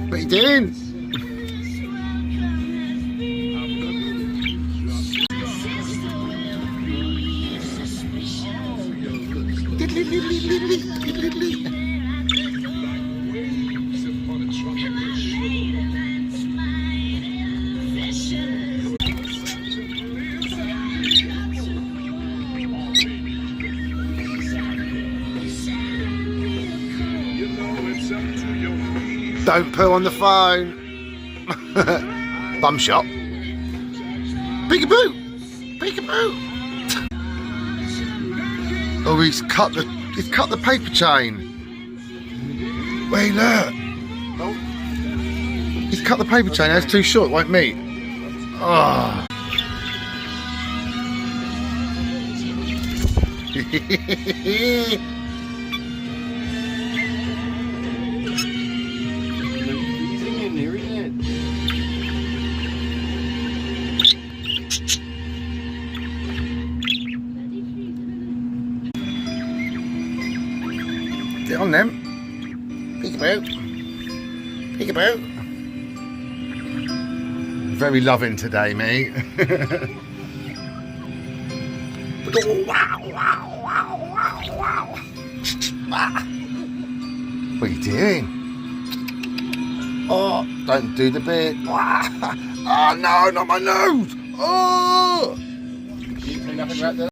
What are you doing? Don't poo on the phone. Bum shot. Peekaboo! Peekaboo! Oh, he's cut the paper chain. Wait, look. He's cut the paper chain. That's too short. It won't meet. Oh. Get on them. Peekaboo. Peekaboo. Very loving today, mate. Wow, wow, wow, wow, wow. What are you doing? Oh, don't do the bit. Oh no, not my nose. Oh! Nothing right there.